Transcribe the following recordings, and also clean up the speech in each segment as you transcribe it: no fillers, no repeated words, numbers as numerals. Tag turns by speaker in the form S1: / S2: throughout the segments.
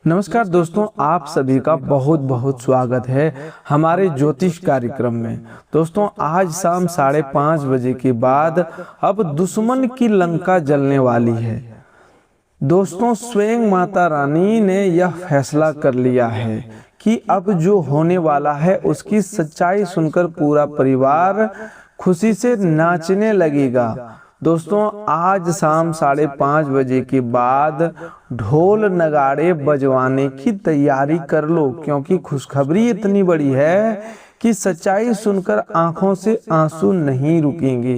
S1: नमस्कार दोस्तों, आप सभी का बहुत बहुत स्वागत है हमारे ज्योतिष कार्यक्रम में। दोस्तों, आज शाम 5:30 बजे के बाद अब दुश्मन की लंका जलने वाली है। दोस्तों, स्वयं माता रानी ने यह फैसला कर लिया है कि अब जो होने वाला है उसकी सच्चाई सुनकर पूरा परिवार खुशी से नाचने लगेगा। दोस्तों, आज शाम 5:30 बजे के बाद ढोल नगाड़े बजवाने की तैयारी कर लो, क्योंकि खुशखबरी इतनी बड़ी है कि सच्चाई सुनकर आंखों से आंसू नहीं रुकेंगे।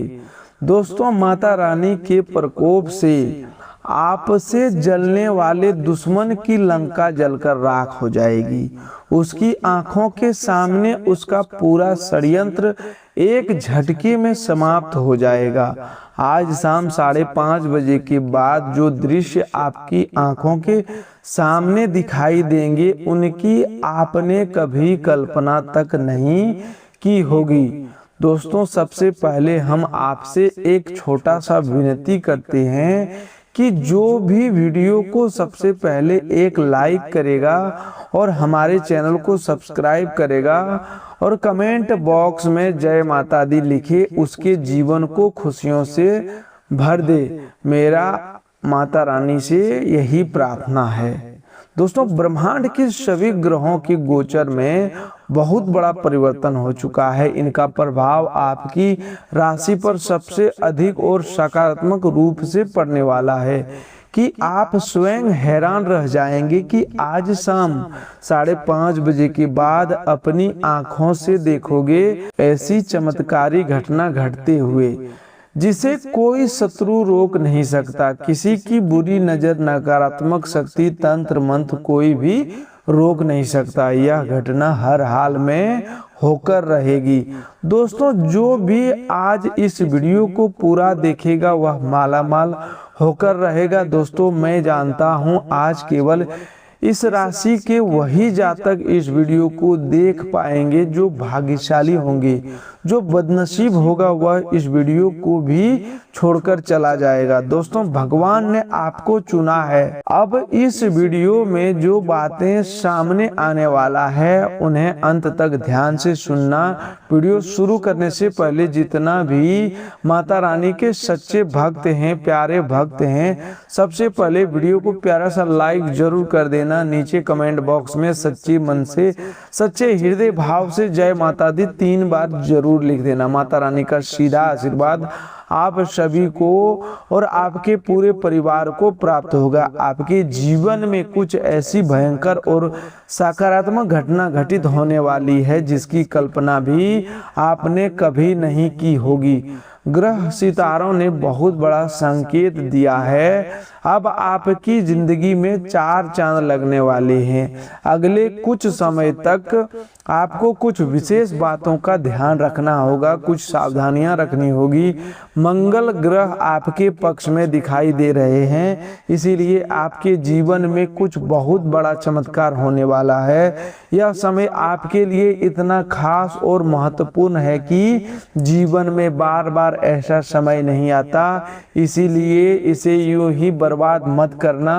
S1: दोस्तों, माता रानी के प्रकोप से आपसे जलने वाले दुश्मन की लंका जलकर राख हो जाएगी। उसकी आंखों के सामने उसका पूरा षड्यंत्र एक झटके में समाप्त हो जाएगा। आज शाम 5:30 बजे के बाद जो दृश्य आपकी आंखों के सामने दिखाई देंगे उनकी आपने कभी कल्पना तक नहीं की होगी। दोस्तों, सबसे पहले हम आपसे एक छोटा सा विनती करते हैं कि जो भी वीडियो को सबसे पहले एक लाइक करेगा और हमारे चैनल को सब्सक्राइब करेगा और कमेंट बॉक्स में जय माता दी लिखे, उसके जीवन को खुशियों से भर दे। मेरा माता रानी से यही प्रार्थना है। दोस्तों, ब्रह्मांड के सभी ग्रहों के गोचर में बहुत बड़ा परिवर्तन हो चुका है। इनका प्रभाव आपकी राशि पर सबसे अधिक और सकारात्मक रूप से पड़ने वाला है कि आप स्वयं हैरान रह जाएंगे कि आज शाम 5:30 बजे के बाद अपनी आंखों से देखोगे ऐसी चमत्कारी घटना घटते हुए जिसे कोई शत्रु रोक नहीं सकता। किसी की बुरी नजर, नकारात्मक शक्ति, तंत्र मंत्र कोई भी रोक नहीं सकता। यह घटना हर हाल में होकर रहेगी। दोस्तों, जो भी आज इस वीडियो को पूरा देखेगा वह मालामाल होकर रहेगा। दोस्तों, मैं जानता हूं आज केवल इस राशि के वही जातक इस वीडियो को देख पाएंगे जो भाग्यशाली होंगे। जो बदनसीब होगा वह इस वीडियो को भी छोड़कर चला जाएगा। दोस्तों, भगवान ने आपको चुना है। अब इस वीडियो में जो बातें सामने आने वाला है उन्हें अंत तक ध्यान से सुनना। वीडियो शुरू करने से पहले जितना भी माता रानी के सच्चे भक्त हैं, प्यारे भक्त हैं, सबसे पहले वीडियो को प्यारा सा लाइक जरूर कर देना। नीचे कमेंट बॉक्स में सच्ची मन से, सच्चे हृदय भाव से जय माता दी 3 बार जरूर लिख देना। माता रानी का सीधा आशीर्वाद आप सभी को और आपके पूरे परिवार को प्राप्त होगा। आपके जीवन में कुछ ऐसी भयंकर और सकारात्मक घटना घटित होने वाली है जिसकी कल्पना भी आपने कभी नहीं की होगी। ग्रह सितारों ने बहुत बड़ा संकेत दिया है। अब आपकी जिंदगी में 4 चांद लगने वाले हैं। अगले कुछ समय तक आपको कुछ विशेष बातों का ध्यान रखना होगा, कुछ सावधानियां रखनी होगी। मंगल ग्रह आपके पक्ष में दिखाई दे रहे हैं, इसीलिए आपके जीवन में कुछ बहुत बड़ा चमत्कार होने वाला है। यह समय आपके लिए इतना खास और महत्वपूर्ण है कि जीवन में बार बार ऐसा समय नहीं आता, इसीलिए इसे यूं ही बर्बाद मत करना,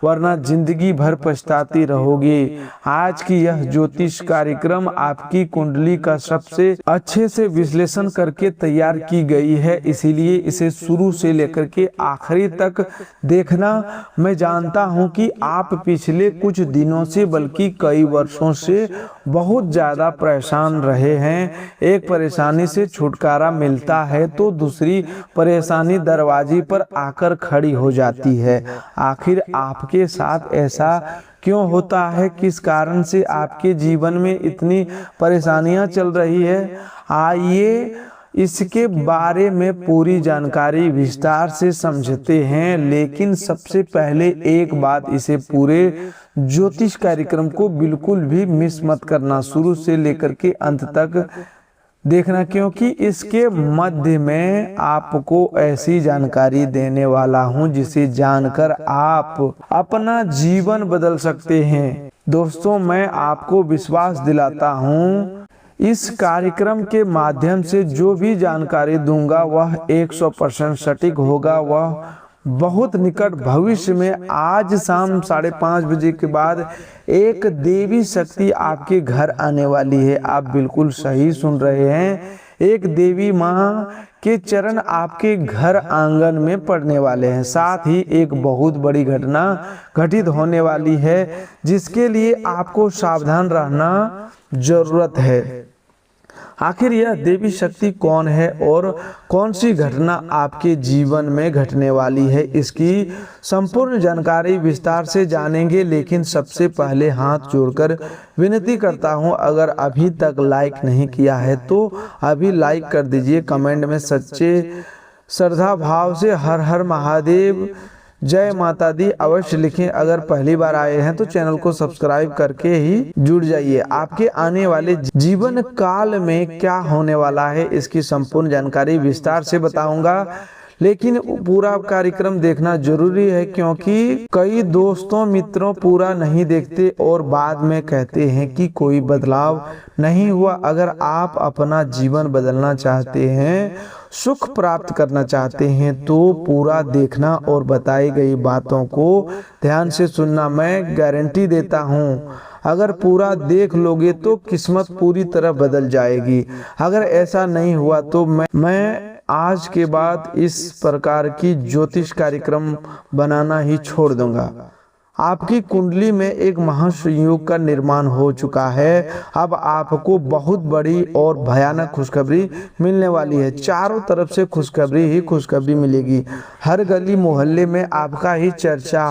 S1: वरना जिंदगी भर पछताती रहोगे। आज की यह ज्योतिष कार्यक्रम आपकी कुंडली का सबसे अच्छे से विश्लेषण करके तैयार की गई है, इसीलिए इसे शुरू से लेकर के आखिरी तक देखना। मैं जानता हूं कि आप पिछले कुछ दिनों से बल्कि कई वर्षों से बहुत ज्यादा परेशान रहे हैं। एक परेशानी से छुटकारा मिलता है तो दूसरी परेशानी दरवाजे पर आकर खड़ी हो जाती है। आखिर आपके साथ ऐसा क्यों होता है? किस कारण से आपके जीवन में इतनी परेशानियां चल रही है? आइए इसके बारे में पूरी जानकारी विस्तार से समझते हैं। लेकिन सबसे पहले एक बात, इसे पूरे ज्योतिष कार्यक्रम को बिल्कुल भी मिस मत करना, शुरू से लेकर के अंत तक देखना, क्योंकि इसके मध्य में आपको ऐसी जानकारी देने वाला हूं जिसे जानकर आप अपना जीवन बदल सकते हैं। दोस्तों, मैं आपको विश्वास दिलाता हूं इस कार्यक्रम के माध्यम से जो भी जानकारी दूंगा वह 100% सटीक होगा, वह बहुत निकट भविष्य में आज शाम 5:30 बजे के बाद एक देवी शक्ति आपके घर आने वाली है। आप बिल्कुल सही सुन रहे हैं, एक देवी माँ के चरण आपके घर आंगन में पड़ने वाले हैं। साथ ही एक बहुत बड़ी घटना घटित होने वाली है जिसके लिए आपको सावधान रहना जरूरत है। आखिर यह देवी शक्ति कौन है और कौन सी घटना आपके जीवन में घटने वाली है, इसकी संपूर्ण जानकारी विस्तार से जानेंगे। लेकिन सबसे पहले हाथ जोड़कर विनती करता हूं, अगर अभी तक लाइक नहीं किया है तो अभी लाइक कर दीजिए। कमेंट में सच्चे श्रद्धा भाव से हर हर महादेव, जय माता दी अवश्य लिखें। अगर पहली बार आए हैं तो चैनल को सब्सक्राइब करके ही जुड़ जाइए। आपके आने वाले जीवन काल में क्या होने वाला है इसकी संपूर्ण जानकारी विस्तार से बताऊंगा, लेकिन पूरा कार्यक्रम देखना जरूरी है क्योंकि कई दोस्तों मित्रों पूरा नहीं देखते और बाद में कहते हैं कि कोई बदलाव नहीं हुआ। अगर आप अपना जीवन बदलना चाहते हैं, सुख प्राप्त करना चाहते हैं तो पूरा देखना और बताई गई बातों को ध्यान से सुनना। मैं गारंटी देता हूँ अगर पूरा देख लोगे तो किस्मत पूरी तरह बदल जाएगी। अगर ऐसा नहीं हुआ तो मैं आज के बाद इस प्रकार की ज्योतिष कार्यक्रम बनाना ही छोड़ दूंगा। आपकी कुंडली में एक महासंयोग का निर्माण हो चुका है। अब आपको बहुत बड़ी और भयानक खुशखबरी मिलने वाली है। चारों तरफ से खुशखबरी ही खुशखबरी मिलेगी। हर गली मोहल्ले में आपका ही चर्चा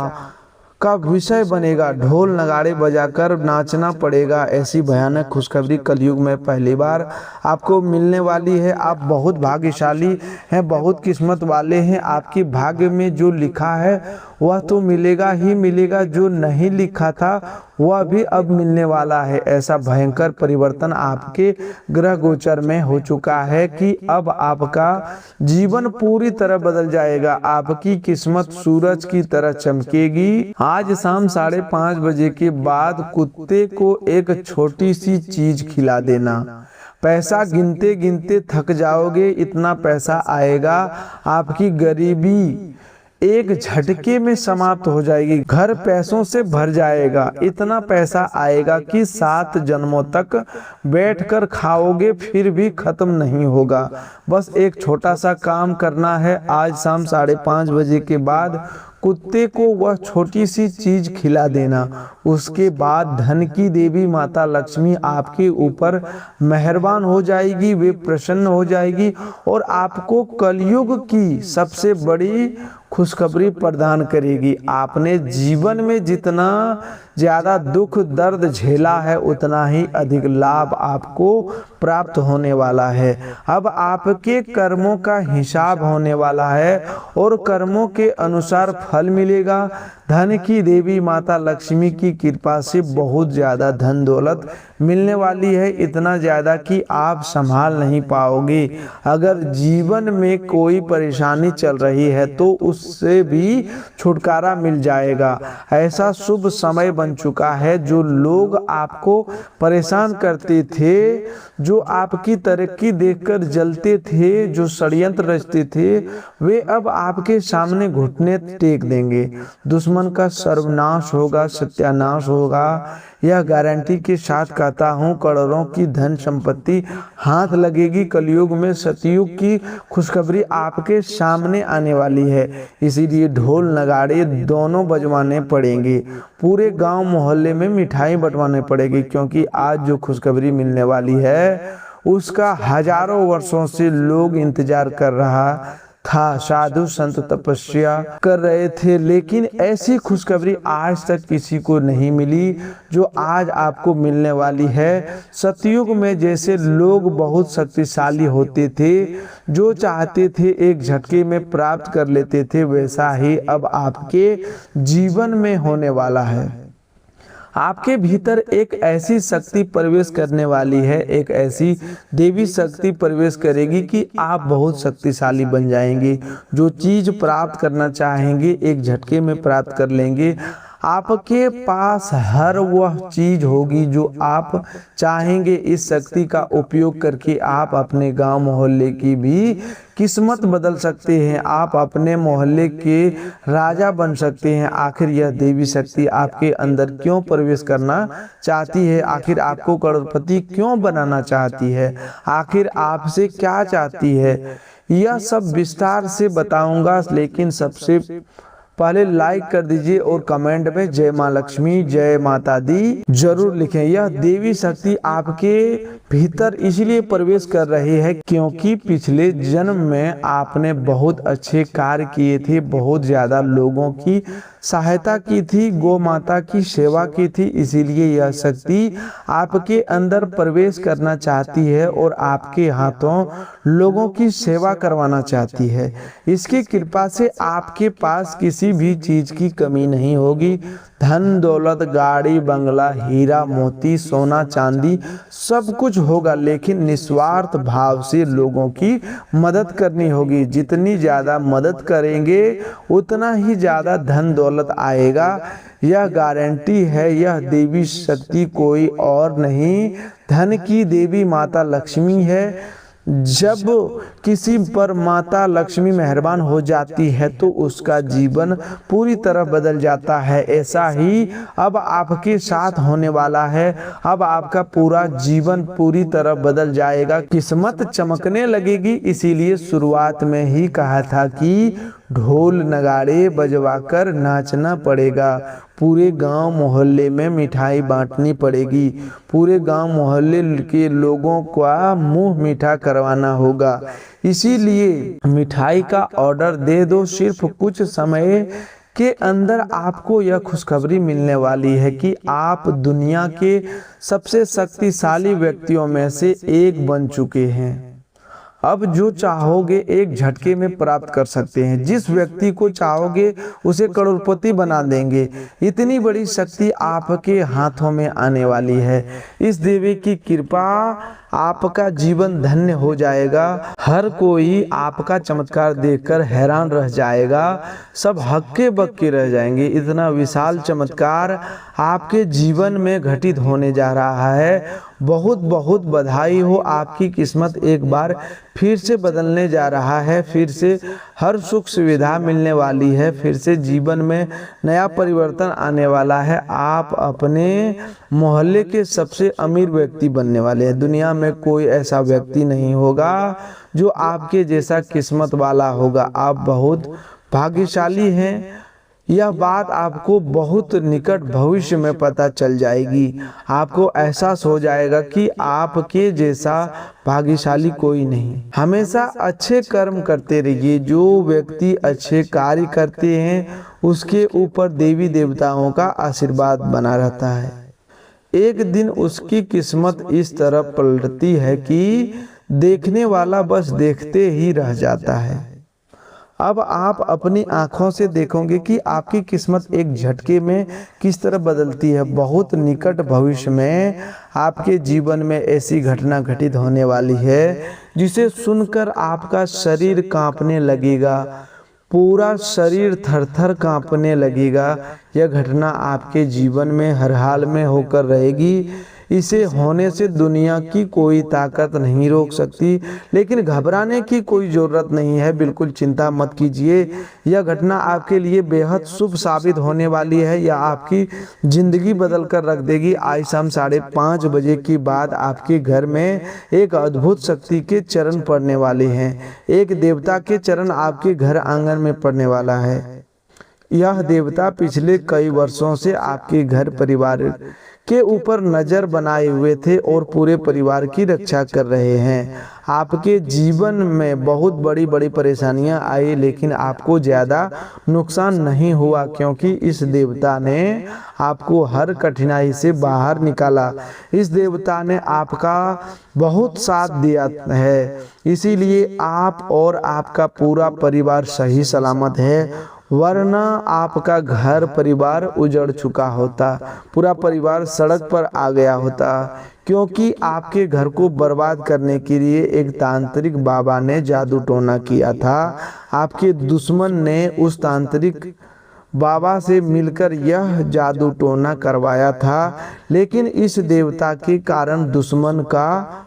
S1: का विषय बनेगा। ढोल नगाड़े बजाकर नाचना पड़ेगा। ऐसी भयानक खुशखबरी कलयुग में पहली बार आपको मिलने वाली है। आप बहुत भाग्यशाली हैं, बहुत किस्मत वाले हैं। आपके भाग्य में जो लिखा है वह तो मिलेगा ही मिलेगा, जो नहीं लिखा था वह भी अब मिलने वाला है। ऐसा भयंकर परिवर्तन आपके ग्रह गोचर में हो चुका है कि अब आपका जीवन पूरी तरह बदल जाएगा। आपकी किस्मत सूरज की तरह चमकेगी। आज शाम 5:30 बजे के बाद कुत्ते को एक छोटी सी चीज खिला देना। पैसा गिनते गिनते थक जाओगे, इतना पैसा आएगा। आपकी गरीबी एक झटके में समाप्त हो जाएगी। घर पैसों से भर जाएगा। इतना पैसा आएगा कि 7 जन्मों तक बैठकर खाओगे फिर भी खत्म नहीं होगा। बस एक छोटा सा काम करना है। आज शाम 5:30 बजे के बाद कुत्ते को वह छोटी सी चीज खिला देना। उसके बाद धन की देवी माता लक्ष्मी आपके ऊपर मेहरबान हो जाएगी, वे प्रसन्न हो जाएगी और आपको कलयुग की सबसे बड़ी खुशखबरी प्रदान करेगी। आपने जीवन में जितना ज्यादा दुख दर्द झेला है उतना ही अधिक लाभ आपको प्राप्त होने वाला है। अब आपके कर्मों का हिसाब होने वाला है और कर्मों के अनुसार फल मिलेगा। धन की देवी माता लक्ष्मी की कृपा से बहुत ज्यादा धन दौलत मिलने वाली है, इतना ज्यादा कि आप संभाल नहीं पाओगे। अगर जीवन में कोई परेशानी चल रही है तो उससे भी छुटकारा मिल जाएगा। ऐसा शुभ समय बन चुका है। जो लोग आपको परेशान करते थे, जो आपकी तरक्की देखकर जलते थे, जो षड्यंत्र रचते थे, वे अब आपके सामने घुटने टेक देंगे। दुश्मन का सर्वनाश होगा, सत्यानाश होगा। यह गारंटी के साथ कहता हूँ। करोड़ों की धन संपत्ति हाथ लगेगी। कलयुग में सतयुग की खुशखबरी आपके सामने आने वाली है। इसीलिए ढोल नगाड़े दोनों बजवाने पड़ेंगे। पूरे गांव मोहल्ले में मिठाई बंटवाने पड़ेगी क्योंकि आज जो खुशखबरी मिलने वाली है उसका हजारों वर्षों से लोग इंतजार कर रहा था। साधु संत तपस्या कर रहे थे, लेकिन ऐसी खुशखबरी आज तक किसी को नहीं मिली जो आज आपको मिलने वाली है। सतयुग में जैसे लोग बहुत शक्तिशाली होते थे, जो चाहते थे एक झटके में प्राप्त कर लेते थे, वैसा ही अब आपके जीवन में होने वाला है। आपके भीतर एक ऐसी शक्ति प्रवेश करने वाली है, एक ऐसी देवी शक्ति प्रवेश करेगी कि आप बहुत शक्तिशाली बन जाएंगे। जो चीज प्राप्त करना चाहेंगे एक झटके में प्राप्त कर लेंगे। आपके पास हर वह चीज होगी जो आप चाहेंगे। इस शक्ति का उपयोग करके आप अपने गांव मोहल्ले की भी किस्मत बदल सकते हैं। आप अपने मोहल्ले के राजा बन सकते हैं। आखिर यह देवी शक्ति आपके अंदर क्यों प्रवेश करना चाहती है? आखिर आपको करोड़पति क्यों बनाना चाहती है? आखिर आपसे क्या चाहती है? यह सब विस्तार से बताऊंगा, लेकिन सबसे पहले लाइक कर दीजिए और कमेंट में जय माँ लक्ष्मी, जय माता दी जरूर लिखें। यह देवी शक्ति आपके भीतर इसलिए प्रवेश कर रही है क्योंकि पिछले जन्म में आपने बहुत अच्छे कार्य किए थे, बहुत ज्यादा लोगों की सहायता की थी, गौ माता की सेवा की थी। इसीलिए यह शक्ति आपके अंदर प्रवेश करना चाहती है और आपके हाथों लोगों की सेवा करवाना चाहती है। इसकी कृपा से आपके पास किसी भी चीज की कमी नहीं होगी। धन दौलत, गाड़ी बंगला, हीरा मोती, सोना चांदी सब कुछ होगा, लेकिन निस्वार्थ भाव से लोगों की मदद करनी होगी। जितनी ज्यादा मदद करेंगे उतना ही ज्यादा धन दौलत आएगा, यह गारंटी है। यह देवी शक्ति कोई और नहीं, धन की देवी माता लक्ष्मी है। जब किसी पर माता लक्ष्मी मेहरबान हो जाती है तो उसका जीवन पूरी तरह बदल जाता है। ऐसा ही अब आपके साथ होने वाला है। अब आपका पूरा जीवन पूरी तरह बदल जाएगा, किस्मत चमकने लगेगी। इसीलिए शुरुआत में ही कहा था कि ढोल नगाड़े बजवाकर नाचना पड़ेगा। पूरे गांव मोहल्ले में मिठाई बांटनी पड़ेगी। पूरे गांव मोहल्ले के लोगों का मुंह मीठा करवाना होगा। इसीलिए मिठाई का ऑर्डर दे दो। सिर्फ कुछ समय के अंदर आपको यह खुशखबरी मिलने वाली है कि आप दुनिया के सबसे शक्तिशाली व्यक्तियों में से एक बन चुके हैं। अब जो चाहोगे एक झटके में प्राप्त कर सकते हैं। जिस व्यक्ति को चाहोगे उसे करोड़पति बना देंगे। इतनी बड़ी शक्ति आपके हाथों में आने वाली है। इस देवी की कृपा आपका जीवन धन्य हो जाएगा। हर कोई आपका चमत्कार देखकर हैरान रह जाएगा। सब हक्के बक्के रह जाएंगे। इतना विशाल चमत्कार आपके जीवन में घटित होने जा रहा है। बहुत बहुत बधाई हो। आपकी किस्मत एक बार फिर से बदलने जा रहा है। फिर से हर सुख सुविधा मिलने वाली है। फिर से जीवन में नया परिवर्तन आने वाला है। आप अपने मोहल्ले के सबसे अमीर व्यक्ति बनने वाले हैं। दुनिया में कोई ऐसा व्यक्ति नहीं होगा जो आपके जैसा किस्मत वाला होगा। आप बहुत भाग्यशाली हैं। यह बात आपको बहुत निकट भविष्य में पता चल जाएगी। आपको एहसास हो जाएगा कि आपके जैसा भाग्यशाली कोई नहीं। हमेशा अच्छे कर्म करते रहिए। जो व्यक्ति अच्छे कार्य करते हैं उसके ऊपर देवी देवताओं का आशीर्वाद बना रहता है। एक दिन उसकी किस्मत इस तरह पलटती है कि देखने वाला बस देखते ही रह जाता है। अब आप अपनी आंखों से देखोगे कि आपकी किस्मत एक झटके में किस तरह बदलती है। बहुत निकट भविष्य में आपके जीवन में ऐसी घटना घटित होने वाली है जिसे सुनकर आपका शरीर कांपने लगेगा। पूरा शरीर थरथर कांपने लगेगा। यह घटना आपके जीवन में हर हाल में होकर रहेगी। इसे होने से दुनिया की कोई ताकत नहीं रोक सकती। लेकिन घबराने की कोई ज़रूरत नहीं है। बिल्कुल चिंता मत कीजिए। यह घटना आपके लिए बेहद शुभ साबित होने वाली है। यह आपकी ज़िंदगी बदल कर रख देगी। आज शाम 5:30 बजे के बाद आपके घर में एक अद्भुत शक्ति के चरण पड़ने वाले हैं। एक देवता के चरण आपके घर आंगन में पड़ने वाला है। यह देवता पिछले कई वर्षों से आपके घर परिवार के ऊपर नजर बनाए हुए थे और पूरे परिवार की रक्षा कर रहे हैं। आपके जीवन में बहुत बड़ी बड़ी परेशानियां आई, लेकिन आपको ज़्यादा नुकसान नहीं हुआ क्योंकि इस देवता ने आपको हर कठिनाई से बाहर निकाला। इस देवता ने आपका बहुत साथ दिया है। इसीलिए आप और आपका पूरा परिवार सही सलामत है, वरना आपका घर परिवार उजड़ चुका होता। पूरा परिवार सड़क पर आ गया होता क्योंकि आपके घर को बर्बाद करने के लिए एक तांत्रिक बाबा ने जादू टोना किया था। आपके दुश्मन ने उस तांत्रिक बाबा से मिलकर यह जादू टोना करवाया था, लेकिन इस देवता के कारण दुश्मन का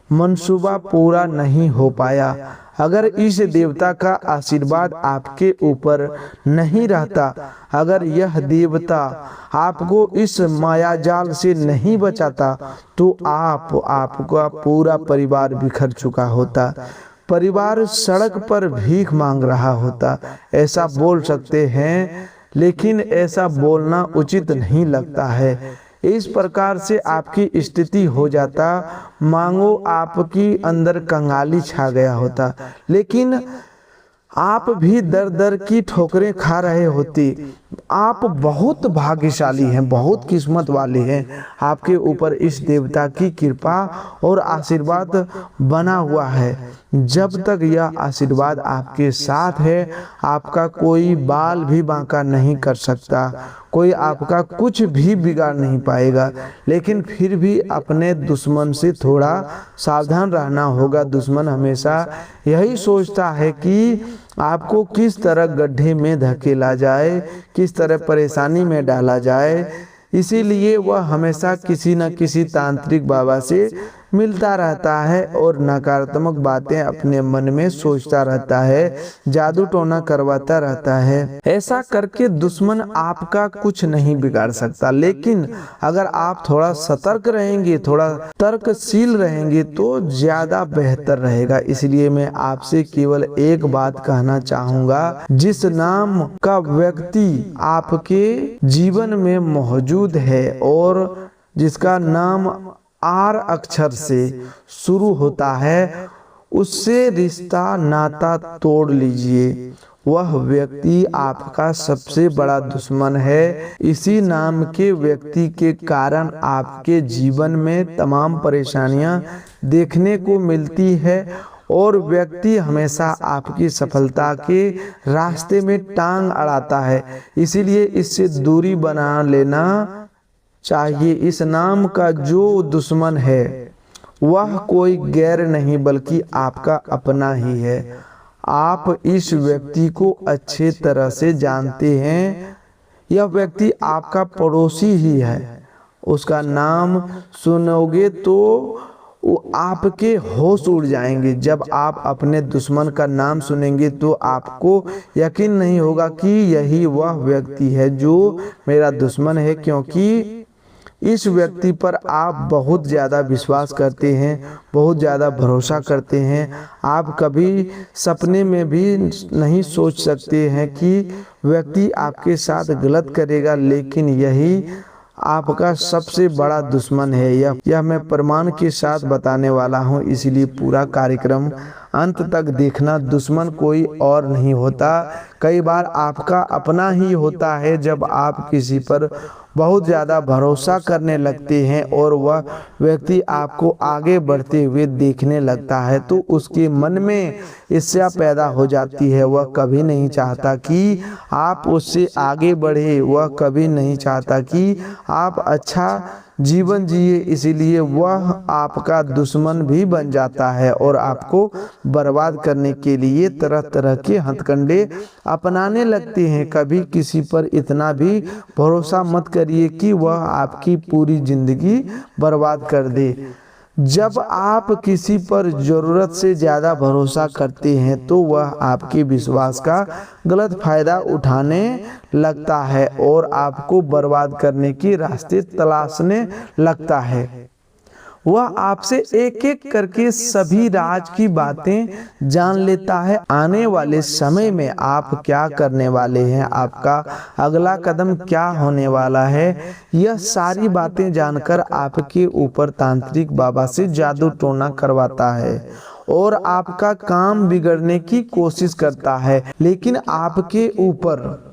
S1: मंसूबा पूरा नहीं हो पाया। अगर इस देवता का आशीर्वाद आपके ऊपर नहीं रहता, अगर यह देवता आपको इस मायाजाल से नहीं बचाता, तो आपका पूरा परिवार बिखर चुका होता, परिवार सड़क पर भीख मांग रहा होता। ऐसा बोल सकते हैं, लेकिन ऐसा बोलना उचित नहीं लगता है। इस प्रकार से आपकी स्थिति हो जाता, मांगो आपकी अंदर कंगाली छा गया होता, लेकिन आप भी दर दर की ठोकरें खा रहे होती। आप बहुत भाग्यशाली हैं, बहुत किस्मत वाले हैं। आपके ऊपर इस देवता की कृपा और आशीर्वाद बना हुआ है। जब तक यह आशीर्वाद आपके साथ है, आपका कोई बाल भी बांका नहीं कर सकता, कोई आपका कुछ भी बिगाड़ नहीं पाएगा। लेकिन फिर भी अपने दुश्मन से थोड़ा सावधान रहना होगा। दुश्मन हमेशा यही सोचता है कि आपको किस तरह गड्ढे में धकेला जाए, किस तरह परेशानी में डाला जाए। इसीलिए वह हमेशा किसी न किसी तांत्रिक बाबा से मिलता रहता है और नकारात्मक बातें अपने मन में सोचता रहता है, जादू टोना करवाता रहता है। ऐसा करके दुश्मन आपका कुछ नहीं बिगाड़ सकता, लेकिन अगर आप थोड़ा सतर्क रहेंगे, थोड़ा तर्कशील रहेंगे तो ज्यादा बेहतर रहेगा। इसलिए मैं आपसे केवल एक बात कहना चाहूंगा, जिस नाम का व्यक्ति आपके जीवन में मौजूद है और जिसका नाम आर अक्षर से शुरू होता है, उससे रिश्ता नाता तोड़ लीजिए। वह व्यक्ति आपका सबसे बड़ा दुश्मन है। इसी नाम के व्यक्ति के कारण आपके जीवन में तमाम परेशानियां देखने को मिलती है और व्यक्ति हमेशा आपकी सफलता के रास्ते में टांग अड़ाता है। इसीलिए इससे दूरी बना लेना चाहिए। इस नाम का जो दुश्मन है वह कोई गैर नहीं बल्कि आपका अपना ही है। आप इस व्यक्ति को अच्छे तरह से जानते हैं। यह व्यक्ति आपका पड़ोसी ही है। उसका नाम सुनोगे तो वो आपके होश उड़ जाएंगे। जब आप अपने दुश्मन का नाम सुनेंगे तो आपको यकीन नहीं होगा कि यही वह व्यक्ति है जो मेरा दुश्मन है, क्योंकि इस व्यक्ति पर आप बहुत ज़्यादा विश्वास करते हैं, बहुत ज़्यादा भरोसा करते हैं। आप कभी सपने में भी नहीं सोच सकते हैं कि व्यक्ति आपके साथ गलत करेगा, लेकिन यही आपका सबसे बड़ा दुश्मन है। यह मैं प्रमाण के साथ बताने वाला हूँ, इसलिए पूरा कार्यक्रम अंत तक देखना। दुश्मन कोई और नहीं होता, कई बार आपका अपना ही होता है। जब आप किसी पर बहुत ज़्यादा भरोसा करने लगते हैं और वह व्यक्ति आपको आगे बढ़ते हुए देखने लगता है, तो उसके मन में ईर्ष्या पैदा हो जाती है। वह कभी नहीं चाहता कि आप उससे आगे बढ़े, वह कभी नहीं चाहता कि आप अच्छा जीवन जिए। इसीलिए वह आपका दुश्मन भी बन जाता है और आपको बर्बाद करने के लिए तरह तरह के हथकंडे अपनाने लगते हैं। कभी किसी पर इतना भी भरोसा मत करिए कि वह आपकी पूरी जिंदगी बर्बाद कर दे। जब आप किसी पर ज़रूरत से ज़्यादा भरोसा करते हैं तो वह आपके विश्वास का गलत फायदा उठाने लगता है और आपको बर्बाद करने के रास्ते तलाशने लगता है। वह आपसे एक एक करके सभी राज की बातें जान लेता है। आने वाले समय में आप क्या करने वाले हैं, आपका अगला कदम क्या होने वाला है, यह सारी बातें जानकर आपके ऊपर तांत्रिक बाबा से जादू टोना करवाता है और आपका काम बिगड़ने की कोशिश करता है। लेकिन आपके ऊपर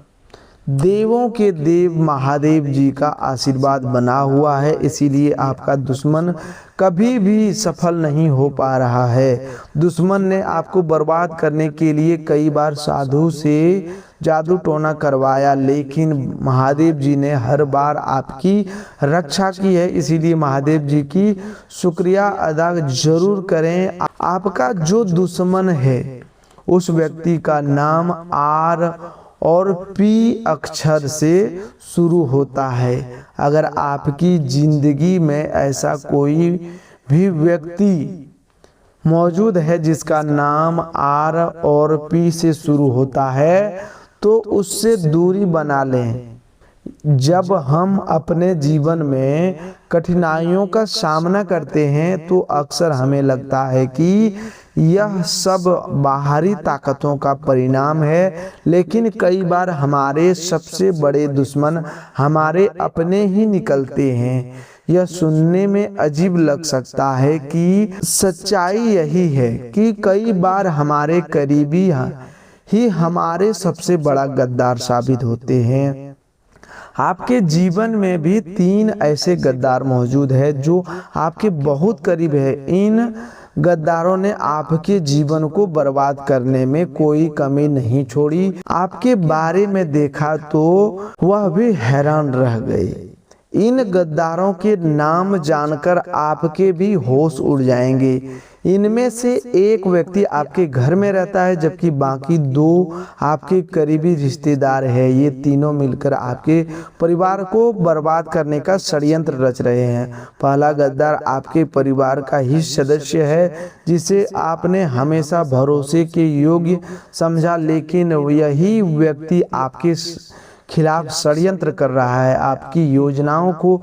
S1: देवों के देव महादेव जी का आशीर्वाद बना हुआ है, इसीलिए आपका दुश्मन कभी भी सफल नहीं हो पा रहा है। दुश्मन ने आपको बर्बाद करने के लिए कई बार साधु से जादू टोना करवाया, लेकिन महादेव जी ने हर बार आपकी रक्षा की है। इसीलिए महादेव जी की शुक्रिया अदा जरूर करें। आपका जो दुश्मन है उस व्यक्ति का नाम आर और पी अक्षर से शुरू होता है। अगर आपकी जिंदगी में ऐसा कोई भी व्यक्ति मौजूद है जिसका नाम आर और पी से शुरू होता है तो उससे दूरी बना लें। जब हम अपने जीवन में कठिनाइयों का सामना करते हैं तो अक्सर हमें लगता है कि यह सब बाहरी ताकतों का परिणाम है, लेकिन कई बार हमारे सबसे बड़े दुश्मन हमारे अपने ही निकलते हैं। यह सुनने में अजीब लग सकता है कि सच्चाई यही है कि कई बार हमारे करीबी ही हमारे सबसे बड़ा गद्दार साबित होते हैं। आपके जीवन में भी 3 ऐसे गद्दार मौजूद हैं जो आपके बहुत करीब है। इन गद्दारों ने आपके जीवन को बर्बाद करने में कोई कमी नहीं छोड़ी। आपके बारे में देखा तो वह भी हैरान रह गए। इन गद्दारों के नाम जानकर आपके भी होश उड़ जाएंगे। इनमें से एक व्यक्ति आपके घर में रहता है जबकि बाकी 2 आपके करीबी रिश्तेदार हैं। ये तीनों मिलकर आपके परिवार को बर्बाद करने का षड्यंत्र रच रहे हैं। पहला गद्दार आपके परिवार का ही सदस्य है जिसे आपने हमेशा भरोसे के योग्य समझा, लेकिन यही व्यक्ति आपके खिलाफ षड्यंत्र कर रहा है, आपकी योजनाओं को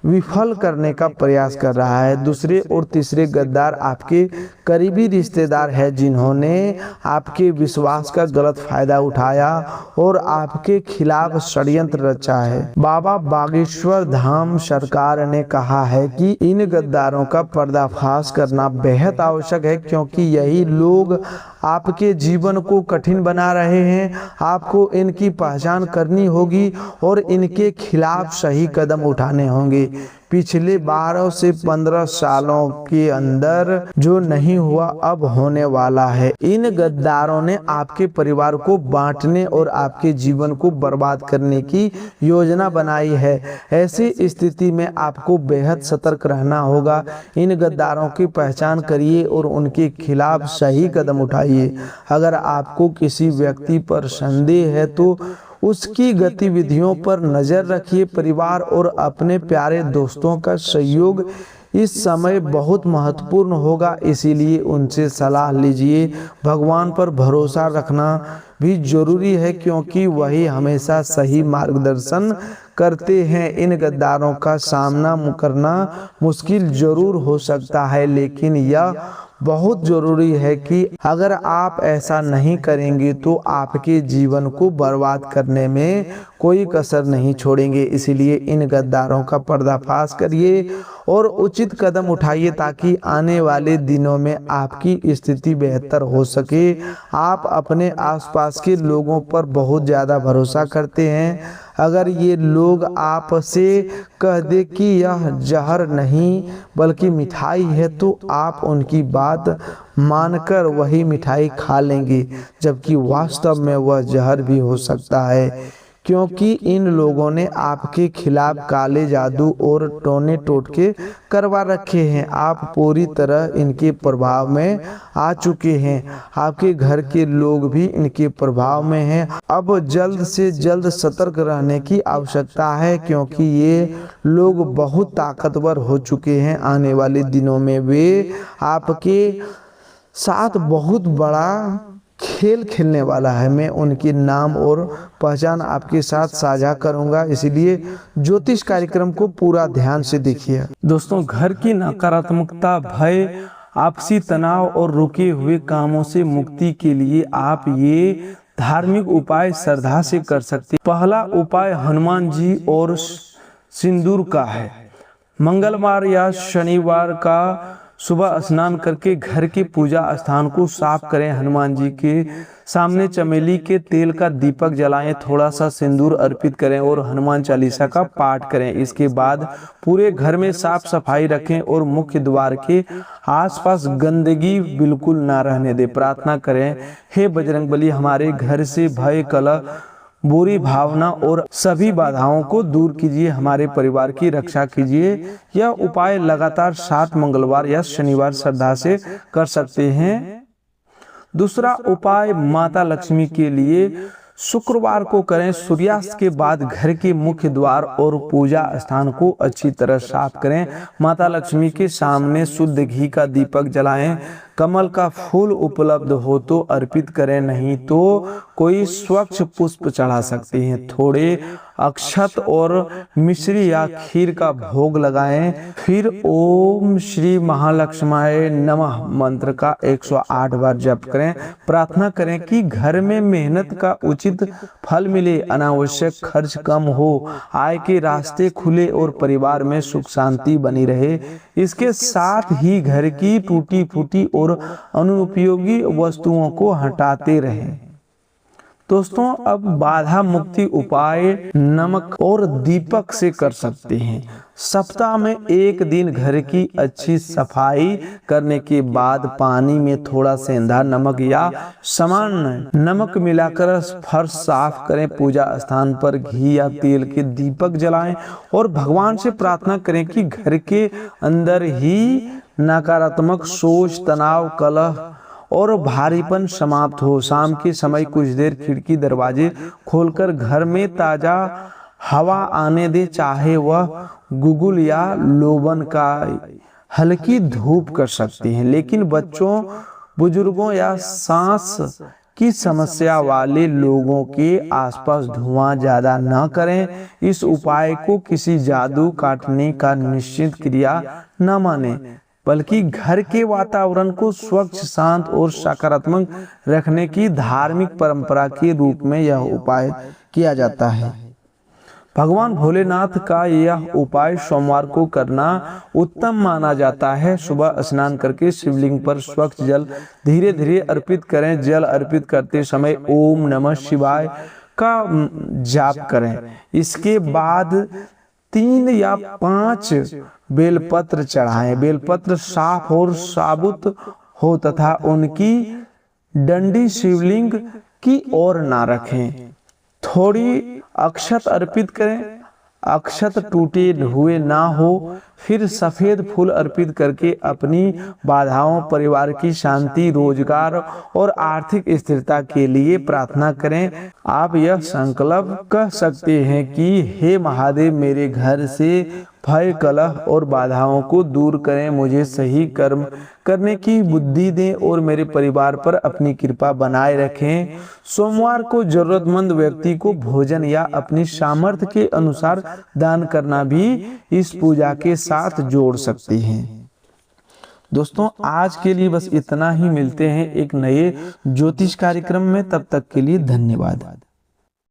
S1: विफल करने का प्रयास कर रहा है। दूसरे और तीसरे गद्दार आपके करीबी रिश्तेदार हैं जिन्होंने आपके विश्वास का गलत फायदा उठाया और आपके खिलाफ षड्यंत्र रचा है। बाबा बागेश्वर धाम सरकार ने कहा है कि इन गद्दारों का पर्दाफाश करना बेहद आवश्यक है, क्योंकि यही लोग आपके जीवन को कठिन बना रहे हैं। आपको इनकी पहचान करनी होगी और इनके खिलाफ सही कदम उठाने होंगे। पिछले 12 से 15 सालों के अंदर जो नहीं हुआ अब होने वाला है। इन गद्दारों ने आपके परिवार को बांटने और आपके जीवन को बर्बाद करने की योजना बनाई है। ऐसी स्थिति में आपको बेहद सतर्क रहना होगा। इन गद्दारों की पहचान करिए और उनके खिलाफ सही कदम उठाइए। अगर आपको किसी व्यक्ति पर संदेह है तो उसकी गतिविधियों पर नजर रखिए। परिवार और अपने प्यारे दोस्तों का सहयोग इस समय बहुत महत्वपूर्ण होगा, इसीलिए उनसे सलाह लीजिए। भगवान पर भरोसा रखना भी जरूरी है, क्योंकि वही हमेशा सही मार्गदर्शन करते हैं। इन गद्दारों का सामना करना मुश्किल जरूर हो सकता है, लेकिन यह बहुत जरूरी है कि अगर आप ऐसा नहीं करेंगे तो आपके जीवन को बर्बाद करने में कोई कसर नहीं छोड़ेंगे। इसलिए इन गद्दारों का पर्दाफाश करिए और उचित कदम उठाइए ताकि आने वाले दिनों में आपकी स्थिति बेहतर हो सके। आप अपने आसपास के लोगों पर बहुत ज़्यादा भरोसा करते हैं। अगर ये लोग आपसे कह दे कि यह जहर नहीं बल्कि मिठाई है तो आप उनकी बात मानकर वही मिठाई खा लेंगे, जबकि वास्तव में वह जहर भी हो सकता है, क्योंकि इन लोगों ने आपके खिलाफ काले जादू और टोने टोटके करवा रखे हैं। आप पूरी तरह इनके प्रभाव में आ चुके हैं। आपके घर के लोग भी इनके प्रभाव में हैं। अब जल्द से जल्द सतर्क रहने की आवश्यकता है, क्योंकि ये लोग बहुत ताकतवर हो चुके हैं। आने वाले दिनों में वे आपके साथ बहुत बड़ा खेल खेलने वाला है। मैं उनके नाम और पहचान आपके साथ साझा करूंगा, इसलिए ज्योतिष कार्यक्रम को पूरा ध्यान से देखिए।
S2: दोस्तों, घर की नकारात्मकता, भय, आपसी तनाव और रुके हुए कामों से मुक्ति के लिए आप ये धार्मिक उपाय श्रद्धा से कर सकते हैं। पहला उपाय हनुमान जी और सिंदूर का है। मंगलवार या शनिवार का सुबह स्नान करके घर के पूजा स्थान को साफ करें। हनुमान जी के सामने चमेली के तेल का दीपक जलाएं, थोड़ा सा सिंदूर अर्पित करें और हनुमान चालीसा का पाठ करें। इसके बाद पूरे घर में साफ सफाई रखें और मुख्य द्वार के आसपास गंदगी बिल्कुल ना रहने दें। प्रार्थना करें, हे बजरंगबली, हमारे घर से भय, कलह, बुरी भावना और सभी बाधाओं को दूर कीजिए, हमारे परिवार की रक्षा कीजिए। यह उपाय लगातार 7 मंगलवार या शनिवार श्रद्धा से कर सकते हैं। दूसरा उपाय माता लक्ष्मी के लिए शुक्रवार को करें। सूर्यास्त के बाद घर के मुख्य द्वार और पूजा स्थान को अच्छी तरह साफ करें। माता लक्ष्मी के सामने शुद्ध घी का दीपक जलाएं। कमल का फूल उपलब्ध हो तो अर्पित करें, नहीं तो कोई स्वच्छ पुष्प चढ़ा सकते हैं। थोड़े अक्षत और मिश्री या खीर का भोग लगाएं। फिर ओम श्री महालक्ष्माय नमः मंत्र का 108 बार जप करें। प्रार्थना करें कि घर में मेहनत का उचित फल मिले, अनावश्यक खर्च कम हो, आय के रास्ते खुले और परिवार में सुख शांति बनी रहे। इसके साथ ही घर की टूटी फूटी और अनुपयोगी वस्तुओं को हटाते रहें। दोस्तों, अब बाधा मुक्ति उपाय नमक और दीपक से कर सकते हैं। सप्ताह में एक दिन घर की अच्छी सफाई करने के बाद पानी में थोड़ा सेंधा नमक या सामान्य नमक मिलाकर फर्श साफ करें। पूजा स्थान पर घी या तेल के दीपक जलाएं और भगवान से प्रार्थना करें कि घर के अंदर ही नकारात्मक सोच, तनाव, कलह और भारीपन समाप्त हो। शाम के समय कुछ देर खिड़की दरवाजे खोलकर घर में ताजा हवा आने दे, चाहे वह गुगुल या लोबन का हल्की धूप कर सकती हैं। लेकिन बच्चों, बुजुर्गों या सांस की समस्या वाले लोगों के आसपास धुआं ज्यादा न करें। इस उपाय को किसी जादू काटने का निश्चित क्रिया न माने, बल्कि घर के वातावरण को स्वच्छ, शांत और सकारात्मक रखने की धार्मिक परंपरा के रूप में यह उपाय किया जाता है। भगवान भोलेनाथ का यह उपाय सोमवार को करना उत्तम माना जाता है। सुबह स्नान करके शिवलिंग पर स्वच्छ जल धीरे धीरे अर्पित करें। जल अर्पित करते समय ओम नमः शिवाय का जाप करें। इसके बाद 3 या 5 बेलपत्र चढ़ाएं। बेलपत्र साफ और साबुत हो तथा उनकी डंडी शिवलिंग की ओर ना रखें। थोड़ी अक्षत अर्पित करें। अक्षत टूटे हुए ना हो। फिर सफेद फूल अर्पित करके अपनी बाधाओं, परिवार की शांति, रोजगार और आर्थिक स्थिरता के लिए प्रार्थना करें। आप यह संकल्प कर सकते हैं कि हे महादेव, मेरे घर से भय, कलह और बाधाओं को दूर करें, मुझे सही कर्म करने की बुद्धि दें और मेरे परिवार पर अपनी कृपा बनाए रखें। सोमवार को जरूरतमंद व्यक्ति को भोजन या अपनी सामर्थ्य के अनुसार दान करना भी इस पूजा के साथ जोड़ सकते हैं। दोस्तों, आज के लिए बस इतना ही। मिलते हैं एक नए ज्योतिष कार्यक्रम में। तब तक के लिए धन्यवाद।